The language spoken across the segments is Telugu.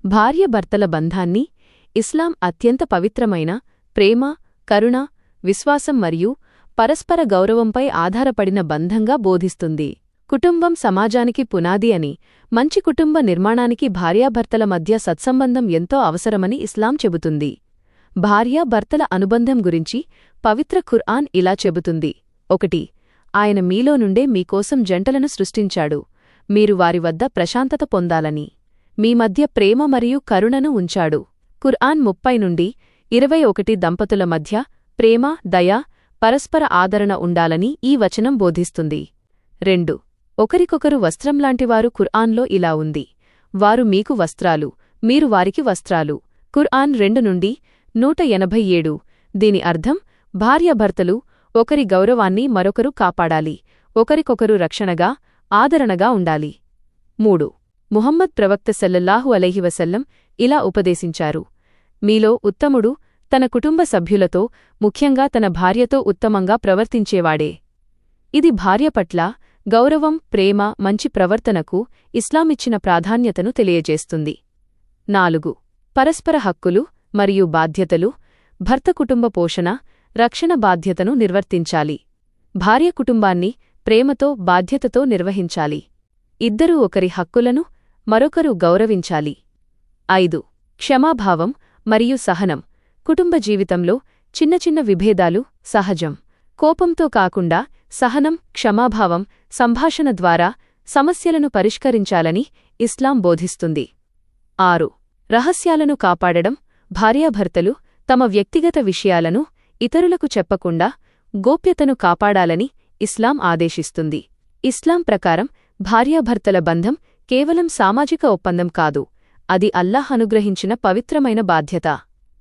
భార్యాభర్తల బంధాన్ని ఇస్లాం అత్యంత పవిత్రమైన ప్రేమ, కరుణ, విశ్వాసం మరియు పరస్పర గౌరవంపై ఆధారపడిన బంధంగా బోధిస్తుంది. కుటుంబం సమాజానికి పునాది అని, మంచి కుటుంబ నిర్మాణానికి భార్యాభర్తల మధ్య సత్సంబంధం ఎంతో అవసరమని ఇస్లాం చెబుతుంది. భార్యాభర్తల అనుబంధం గురించి పవిత్ర ఖుర్ఆన్ ఇలా చెబుతుంది: 1. ఆయన మీలో నుండే మీకోసం జంటలను సృష్టించాడు, మీరు వారి వద్ద ప్రశాంతత పొందాలని. మీ మధ్య ప్రేమ మరియు కరుణను ఉంచాడు. ఖుర్ఆన్ 30-21 దంపతుల మధ్య ప్రేమ, దయ, పరస్పర ఆదరణ ఉండాలని ఈ వచనం బోధిస్తుంది. 2. ఒకరికొకరు వస్త్రంలాంటివారు ఖుర్ఆన్లో ఇలా ఉంది: వారు మీకు వస్త్రాలు, మీరు వారికి వస్త్రాలు. ఖుర్ఆన్ 2-187. దీని అర్థం భార్యాభర్తలు ఒకరి గౌరవాన్ని మరొకరు కాపాడాలి, ఒకరికొకరు రక్షణగా, ఆదరణగా ఉండాలి. 3. ముహమ్మద్ ప్రవక్త సల్లల్లాహు అలైహి వసల్లం ఇలా ఉపదేశించారు: మీలో ఉత్తముడు తన కుటుంబ సభ్యులతో, ముఖ్యంగా తన భార్యతో ఉత్తమంగా ప్రవర్తించేవాడే. ఇది భార్య పట్ల గౌరవం, ప్రేమ, మంచి ప్రవర్తనకు ఇస్లామిచ్చిన ప్రాధాన్యతను తెలియజేస్తుంది. 4. పరస్పర హక్కులు మరియు బాధ్యతలు. భర్త కుటుంబ పోషణ, రక్షణ బాధ్యతను నిర్వర్తించాలి. భార్య కుటుంబాన్ని ప్రేమతో, బాధ్యతతో నిర్వహించాలి. ఇద్దరూ ఒకరి హక్కులను మరొకరు గౌరవించాలి. 5. క్షమాభావం మరియు సహనం. కుటుంబ జీవితంలో చిన్న చిన్న విభేదాలు సహజం. కోపంతో కాకుండా సహనం, క్షమాభావం, సంభాషణ ద్వారా సమస్యలను పరిష్కరించాలని ఇస్లాం బోధిస్తుంది. 6. రహస్యాలను కాపాడడం. భార్యాభర్తలు తమ వ్యక్తిగత విషయాలను ఇతరులకు చెప్పకుండా గోప్యతను కాపాడాలని ఇస్లాం ఆదేశిస్తుంది. ఇస్లాం ప్రకారం భార్యాభర్తల బంధం కేవలం సామాజిక ఒప్పందం కాదు, అది అల్లాహ్ అనుగ్రహించిన పవిత్రమైన బాధ్యత.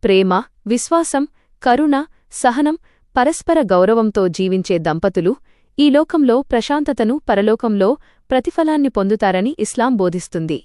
ప్రేమ, విశ్వాసం, కరుణ, సహనం, పరస్పర గౌరవంతో జీవించే దంపతులు ఈ లోకంలో ప్రశాంతతను, పరలోకంలో ప్రతిఫలాన్ని పొందుతారని ఇస్లాం బోధిస్తుంది.